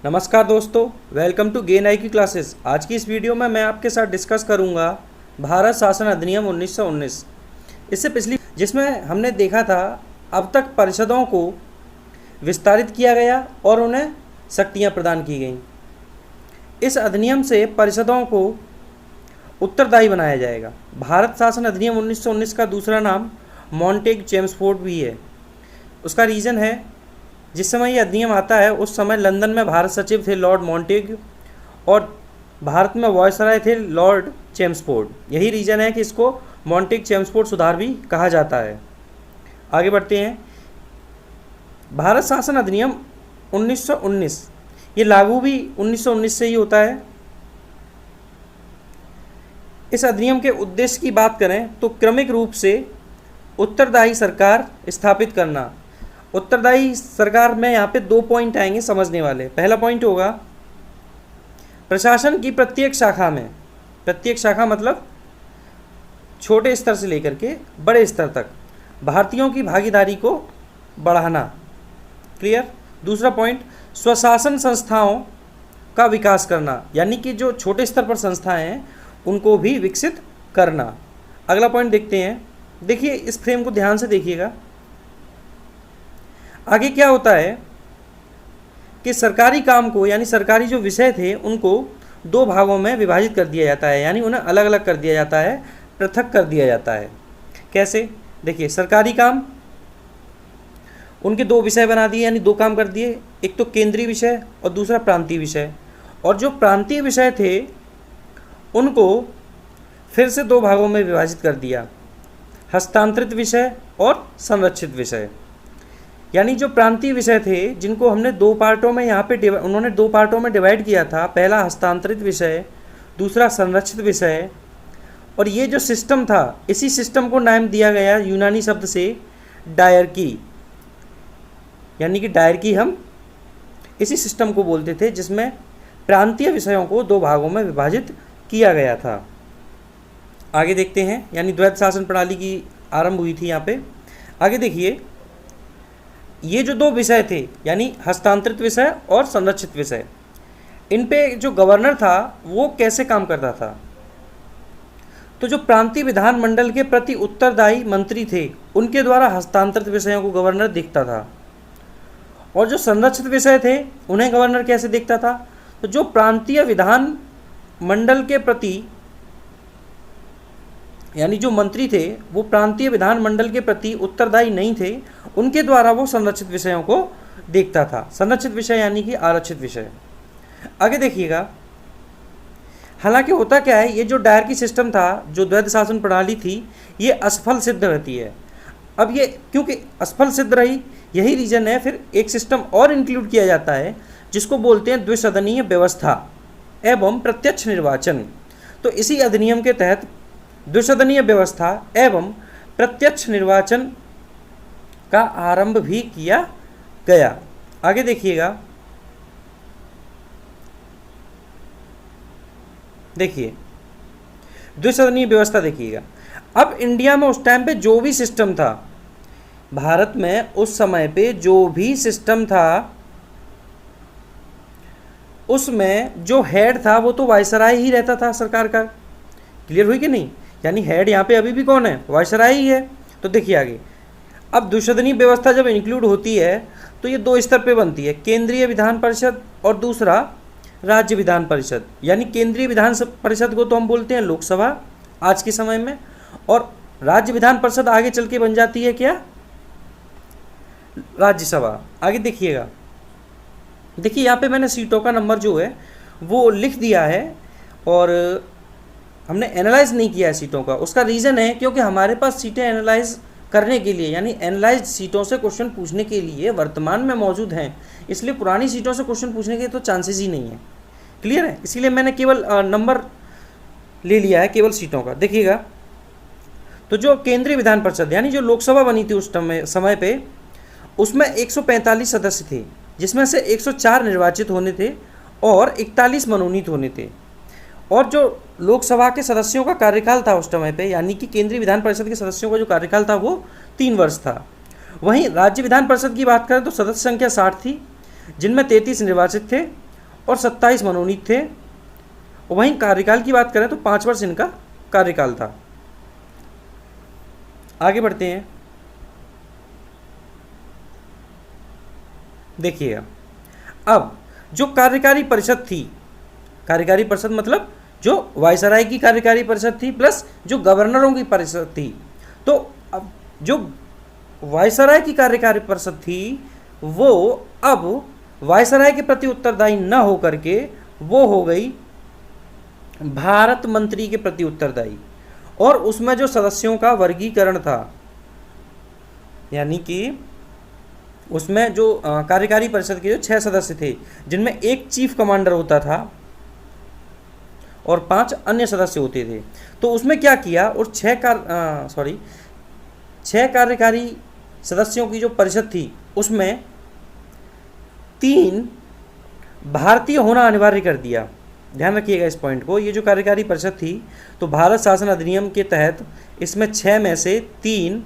नमस्कार दोस्तों, welcome to gain आई की क्लासेस। आज की इस वीडियो में मैं आपके साथ डिस्कस करूंगा भारत शासन अधिनियम 1919। इससे पिछली जिसमें हमने देखा था अब तक परिषदों को विस्तारित किया गया और उन्हें शक्तियां प्रदान की गईं। इस अधिनियम से परिषदों को उत्तरदायी बनाया जाएगा। भारत शासन अधिनियम 1919 का दूसरा नाम मॉन्टेग चेम्सफोर्ड भी है। उसका रीज़न है, जिस समय ये अधिनियम आता है उस समय लंदन में भारत सचिव थे लॉर्ड मॉन्टेग और भारत में वॉयसराय थे लॉर्ड चेम्सफोर्ड। यही रीज़न है कि इसको मॉन्टेग चेम्सफोर्ड सुधार भी कहा जाता है। आगे बढ़ते हैं। भारत शासन अधिनियम 1919 ये लागू भी 1919 से ही होता है। इस अधिनियम के उद्देश्य की बात करें तो क्रमिक रूप से उत्तरदायी सरकार स्थापित करना। उत्तरदायी सरकार में यहाँ पे 2 पॉइंट आएंगे समझने वाले। पहला पॉइंट होगा प्रशासन की प्रत्येक शाखा में, प्रत्येक शाखा मतलब छोटे स्तर से लेकर के बड़े स्तर तक भारतीयों की भागीदारी को बढ़ाना। क्लियर। दूसरा पॉइंट स्वशासन संस्थाओं का विकास करना, यानी कि जो छोटे स्तर पर संस्थाएं हैं उनको भी विकसित करना। अगला पॉइंट देखते हैं। देखिए इस फ्रेम को ध्यान से देखिएगा। आगे क्या होता है कि सरकारी काम को, यानी सरकारी जो विषय थे उनको 2 भागों में विभाजित कर दिया जाता है, यानी उन्हें अलग अलग कर दिया जाता है, पृथक कर दिया जाता है। कैसे? देखिए सरकारी काम उनके 2 विषय बना दिए, यानी 2 काम कर दिए। एक तो केंद्रीय विषय और दूसरा प्रांतीय विषय। और जो प्रांतीय विषय थे उनको फिर से 2 भागों में विभाजित कर दिया, हस्तांतरित विषय और संरक्षित विषय। यानी जो प्रांतीय विषय थे जिनको हमने 2 पार्टों में यहाँ पे उन्होंने 2 पार्टों में डिवाइड किया था। पहला हस्तांतरित विषय, दूसरा संरक्षित विषय। और ये जो सिस्टम था, इसी सिस्टम को नाम दिया गया यूनानी शब्द से डायरकी, यानी कि डायरकी हम इसी सिस्टम को बोलते थे जिसमें प्रांतीय विषयों को 2 भागों में विभाजित किया गया था। आगे देखते हैं। यानी द्वैत शासन प्रणाली की आरंभ हुई थी यहाँ पे। आगे देखिए, ये जो 2 विषय थे यानी हस्तांतरित विषय और संरक्षित विषय, इन पे जो गवर्नर था वो कैसे काम करता था। तो जो प्रांतीय विधानमंडल के प्रति उत्तरदायी मंत्री थे उनके द्वारा हस्तांतरित विषयों को गवर्नर देखता था। और जो संरक्षित विषय थे उन्हें गवर्नर कैसे देखता था। तो जो प्रांतीय विधान मंडल के प्रति, यानी जो मंत्री थे वो प्रांतीय विधानमंडल के प्रति उत्तरदायी नहीं थे, उनके द्वारा वो संरक्षित विषयों को देखता था। संरक्षित विषय यानी कि आरक्षित विषय। आगे देखिएगा, हालांकि होता क्या है, ये जो डायरकी सिस्टम था, जो द्वैत शासन प्रणाली थी, ये असफल सिद्ध रहती है। अब ये क्योंकि असफल सिद्ध रही, यही रीज़न है फिर एक सिस्टम और इंक्लूड किया जाता है जिसको बोलते हैं द्विसदनीय व्यवस्था एवं प्रत्यक्ष निर्वाचन। तो इसी अधिनियम के तहत द्विसदनीय व्यवस्था एवं प्रत्यक्ष निर्वाचन का आरंभ भी किया गया। आगे देखिएगा। देखिए द्विसदनीय व्यवस्था देखिएगा। अब इंडिया में उस टाइम पे जो भी सिस्टम था, भारत में उस समय पे जो भी सिस्टम था, उसमें जो हेड था वो तो वायसराय ही रहता था सरकार का। क्लियर हुई कि नहीं? यानी हेड यहाँ पे अभी भी कौन है? वायसराय ही है। तो देखिए आगे, अब द्विसदनीय व्यवस्था जब इंक्लूड होती है तो ये 2 स्तर पे बनती है, केंद्रीय विधान परिषद और दूसरा राज्य विधान परिषद। यानी केंद्रीय विधान परिषद को तो हम बोलते हैं लोकसभा आज के समय में, और राज्य विधान परिषद आगे चल के बन जाती है क्या? राज्यसभा। आगे देखिएगा। देखिए यहाँ पे मैंने सीटों का नंबर जो है वो लिख दिया है और हमने एनालाइज नहीं किया है सीटों का। उसका रीज़न है क्योंकि हमारे पास सीटें एनालाइज करने के लिए, यानी एनालाइज सीटों से क्वेश्चन पूछने के लिए वर्तमान में मौजूद हैं, इसलिए पुरानी सीटों से क्वेश्चन पूछने के तो चांसेस ही नहीं है। क्लियर है? इसीलिए मैंने केवल नंबर ले लिया है केवल सीटों का। देखिएगा, तो जो केंद्रीय विधान परिषद यानी जो लोकसभा बनी थी उस समय पे, उसमें 145 सदस्य थे, जिसमें से 104 निर्वाचित होने थे और 41 मनोनीत होने थे। और जो लोकसभा के सदस्यों का कार्यकाल था उस समय पे, यानी कि केंद्रीय विधान परिषद के सदस्यों का जो कार्यकाल था वो 3 वर्ष था। वहीं राज्य विधान परिषद की बात करें तो सदस्य संख्या 60 थी, जिनमें 33 निर्वाचित थे और 27 मनोनीत थे। और वहीं कार्यकाल की बात करें तो 5 वर्ष इनका कार्यकाल था। आगे बढ़ते हैं। देखिएगा, अब जो कार्यकारी परिषद थी, कार्यकारी परिषद मतलब जो वायसराय की कार्यकारी परिषद थी प्लस जो गवर्नरों की परिषद थी, तो अब जो वायसराय की कार्यकारी परिषद थी वो अब वायसराय के प्रति उत्तरदायी न होकर के वो हो गई भारत मंत्री के प्रति उत्तरदायी। और उसमें जो सदस्यों का वर्गीकरण था, यानी कि उसमें जो कार्यकारी परिषद के जो 6 सदस्य थे, जिनमें एक चीफ कमांडर होता था और 5 अन्य सदस्य होते थे, तो उसमें क्या किया, और 6 कार्यकारी सदस्यों की जो परिषद थी उसमें 3 भारतीय होना अनिवार्य कर दिया। ध्यान रखिएगा इस पॉइंट को। ये जो कार्यकारी परिषद थी तो भारत शासन अधिनियम के तहत इसमें 6 में से 3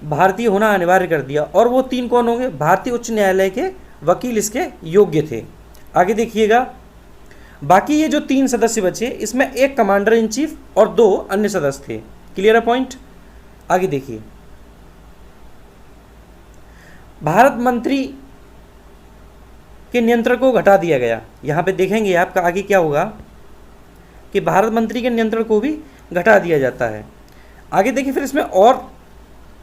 भारतीय होना अनिवार्य कर दिया। और वो 3 कौन होंगे? भारतीय उच्च न्यायालय के वकील इसके योग्य थे। आगे देखिएगा, बाकी ये जो 3 सदस्य बचे, इसमें 1 कमांडर इन चीफ और 2 अन्य सदस्य थे। क्लियर है पॉइंट? आगे देखिए, भारत मंत्री के नियंत्रण को घटा दिया गया। यहाँ पे देखेंगे आपका आगे क्या होगा कि भारत मंत्री के नियंत्रण को भी घटा दिया जाता है। आगे देखिए, फिर इसमें और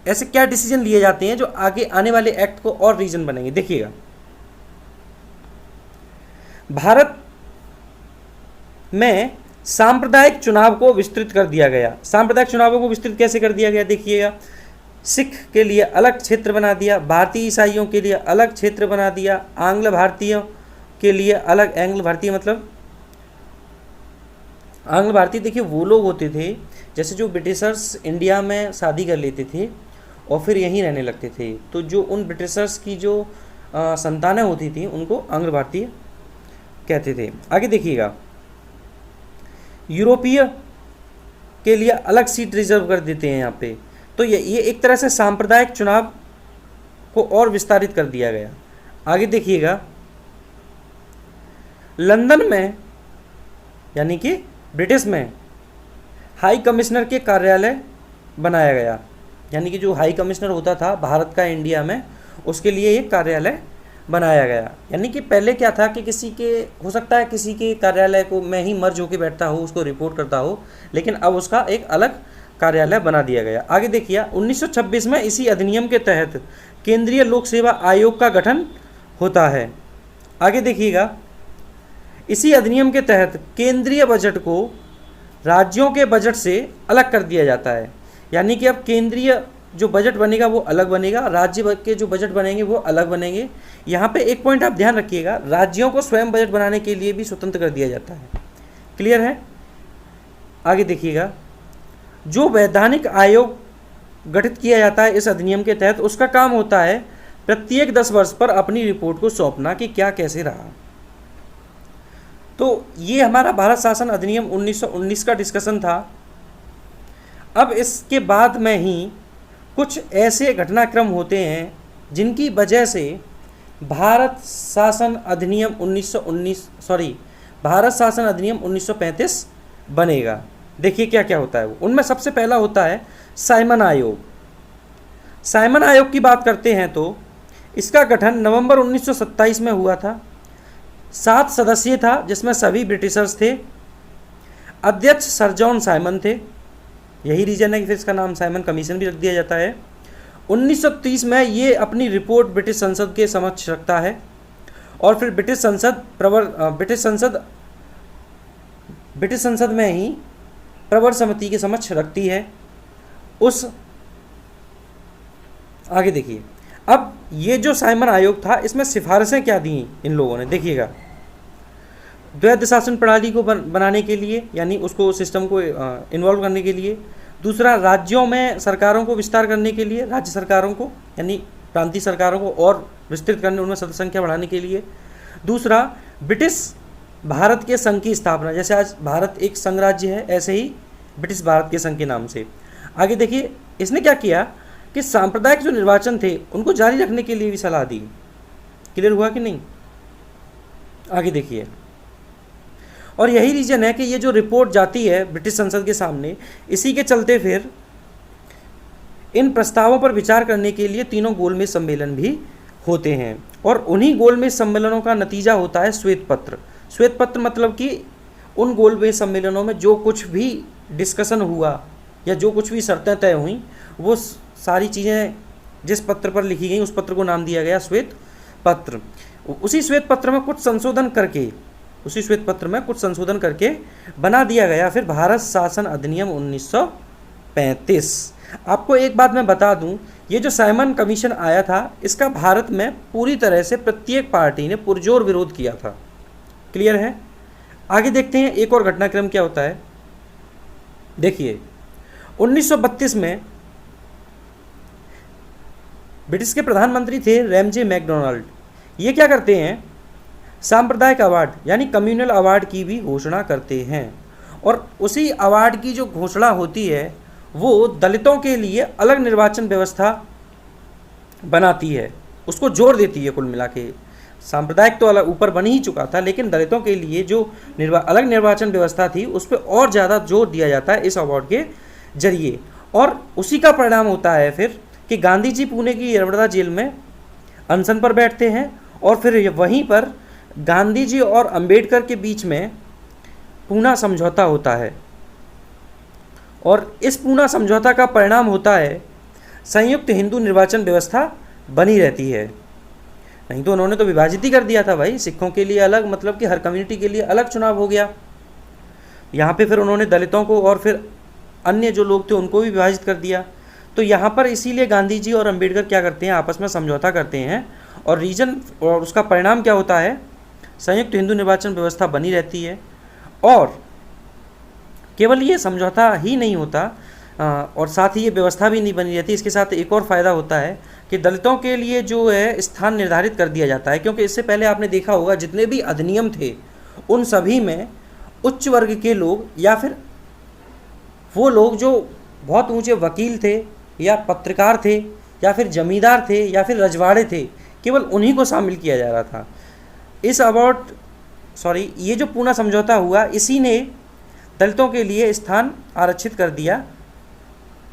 ऐसे क्या डिसीजन लिए जाते हैं जो आगे आने वाले एक्ट को और रीजन बनेंगे। देखिएगा, भारत में सांप्रदायिक चुनाव को विस्तृत कर दिया गया। सांप्रदायिक चुनावों को विस्तृत कैसे कर दिया गया? देखिएगा, सिख के लिए अलग क्षेत्र बना दिया, भारतीय ईसाइयों के लिए अलग क्षेत्र बना दिया, आंग्ल भारतीयों के लिए अलग। आंग्ल भारतीय मतलब आंग्ल भारतीय देखिए वो लोग होते थे जैसे जो ब्रिटिशर्स इंडिया में शादी कर लेते थे और फिर यहीं रहने लगते थे, तो जो उन ब्रिटिशर्स की जो संतानें होती थी उनको आंग्ल भारतीय कहते थे। आगे देखिएगा, यूरोपीय के लिए अलग सीट रिजर्व कर देते हैं यहाँ पे। तो ये एक तरह से सांप्रदायिक चुनाव को और विस्तारित कर दिया गया। आगे देखिएगा, लंदन में यानी कि ब्रिटिश में हाई कमिश्नर के कार्यालय बनाया गया। यानी कि जो हाई कमिश्नर होता था भारत का इंडिया में, उसके लिए एक कार्यालय बनाया गया। यानी कि पहले क्या था कि किसी के हो सकता है किसी के कार्यालय को में ही मर्ज होकर बैठता हो, उसको रिपोर्ट करता हो, लेकिन अब उसका एक अलग कार्यालय बना दिया गया। आगे देखिए, 1926 में इसी अधिनियम के तहत केंद्रीय लोक सेवा आयोग का गठन होता है। आगे देखिएगा, इसी अधिनियम के तहत केंद्रीय बजट को राज्यों के बजट से अलग कर दिया जाता है। यानी कि अब केंद्रीय जो बजट बनेगा वो अलग बनेगा, राज्य के जो बजट बनेंगे वो अलग बनेंगे। यहाँ पे एक पॉइंट आप ध्यान रखिएगा, राज्यों को स्वयं बजट बनाने के लिए भी स्वतंत्र कर दिया जाता है। क्लियर है? आगे देखिएगा, जो वैधानिक आयोग गठित किया जाता है इस अधिनियम के तहत, उसका काम होता है प्रत्येक 10 वर्ष पर अपनी रिपोर्ट को सौंपना कि क्या कैसे रहा। तो ये हमारा भारत शासन अधिनियम 1919 का डिस्कशन था। अब इसके बाद में ही कुछ ऐसे घटनाक्रम होते हैं जिनकी वजह से भारत शासन अधिनियम 1935 बनेगा। देखिए क्या क्या होता है वो। उनमें सबसे पहला होता है साइमन आयोग। साइमन आयोग की बात करते हैं तो इसका गठन नवंबर 1927 में हुआ था। 7 सदस्य था जिसमें सभी ब्रिटिशर्स थे। अध्यक्ष सर जॉन साइमन थे। यही रीजन है कि फिर इसका नाम साइमन कमीशन भी रख दिया जाता है। 1930 में ये अपनी रिपोर्ट ब्रिटिश संसद के समक्ष रखता है और फिर ब्रिटिश संसद में ही प्रवर समिति के समक्ष रखती है। आगे देखिए, अब ये जो साइमन आयोग था इसमें सिफारिशें क्या दी इन लोगों ने। देखिएगा, द्वैध शासन प्रणाली को बनाने के लिए, यानी उसको सिस्टम को इन्वॉल्व करने के लिए। दूसरा, राज्यों में सरकारों को विस्तार करने के लिए, राज्य सरकारों को यानी प्रांतीय सरकारों को और विस्तृत करने, उनमें सदस्य संख्या बढ़ाने के लिए। दूसरा, ब्रिटिश भारत के संघ की स्थापना, जैसे आज भारत एक संघ राज्य है ऐसे ही ब्रिटिश भारत के संघ के नाम से। आगे देखिए, इसने क्या किया कि सांप्रदायिक जो निर्वाचन थे उनको जारी रखने के लिए भी सलाह दी। क्लियर हुआ कि नहीं? आगे देखिए, और यही रीज़न है कि ये जो रिपोर्ट जाती है ब्रिटिश संसद के सामने, इसी के चलते फिर इन प्रस्तावों पर विचार करने के लिए तीनों गोलमेज सम्मेलन भी होते हैं, और उन्हीं गोलमेज सम्मेलनों का नतीजा होता है श्वेत पत्र। श्वेत पत्र मतलब कि उन गोलमेज सम्मेलनों में जो कुछ भी डिस्कशन हुआ या जो कुछ भी शर्तें तय हुई, वो सारी चीज़ें जिस पत्र पर लिखी गई उस पत्र को नाम दिया गया श्वेत पत्र। उसी श्वेत पत्र में कुछ संशोधन करके बना दिया गया फिर भारत शासन अधिनियम 1935। आपको एक बात मैं बता दूं, ये जो साइमन कमीशन आया था, इसका भारत में पूरी तरह से प्रत्येक पार्टी ने पुरजोर विरोध किया था। क्लियर है? आगे देखते हैं एक और घटनाक्रम क्या होता है। देखिए, 1932 में ब्रिटिश के प्रधानमंत्री थे रैमजे मैकडोनाल्ड। ये क्या करते हैं, सांप्रदायिक अवार्ड यानी कम्युनल अवार्ड की भी घोषणा करते हैं, और उसी अवार्ड की जो घोषणा होती है वो दलितों के लिए अलग निर्वाचन व्यवस्था बनाती है, उसको जोर देती है। कुल मिला के सांप्रदायिक तो अलग ऊपर बन ही चुका था, लेकिन दलितों के लिए जो अलग निर्वाचन व्यवस्था थी उस पर और ज़्यादा जोर दिया जाता है इस अवार्ड के जरिए। और उसी का परिणाम होता है फिर कि गांधी जी पुणे की यरवड़ा जेल में अनशन पर बैठते हैं, और फिर वहीं पर गांधी जी और अंबेडकर के बीच में पूना समझौता होता है, और इस पूना समझौता का परिणाम होता है संयुक्त हिंदू निर्वाचन व्यवस्था बनी रहती है। नहीं तो उन्होंने तो विभाजित ही कर दिया था भाई, सिखों के लिए अलग, मतलब कि हर कम्युनिटी के लिए अलग चुनाव हो गया। यहाँ पे फिर उन्होंने दलितों को और फिर अन्य जो लोग थे उनको भी विभाजित कर दिया। तो यहाँ पर इसीलिए गांधी जी और अंबेडकर क्या करते हैं, आपस में समझौता करते हैं, और उसका परिणाम क्या होता है, संयुक्त हिंदू निर्वाचन व्यवस्था बनी रहती है। और केवल ये समझौता ही नहीं होता, और साथ ही ये व्यवस्था भी नहीं बनी रहती, इसके साथ एक और फ़ायदा होता है कि दलितों के लिए जो है स्थान निर्धारित कर दिया जाता है। क्योंकि इससे पहले आपने देखा होगा जितने भी अधिनियम थे उन सभी में उच्च वर्ग के लोग या फिर वो लोग जो बहुत ऊंचे वकील थे या पत्रकार थे या फिर जमींदार थे या फिर रजवाड़े थे, केवल उन्हीं को शामिल किया जा रहा था। ये जो पूना समझौता हुआ, इसी ने दलितों के लिए स्थान आरक्षित कर दिया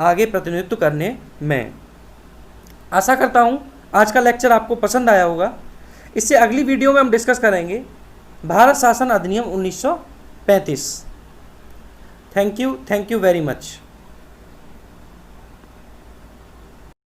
आगे प्रतिनिधित्व करने में। आशा करता हूँ आज का लेक्चर आपको पसंद आया होगा। इससे अगली वीडियो में हम डिस्कस करेंगे भारत शासन अधिनियम 1935। Thank you very much.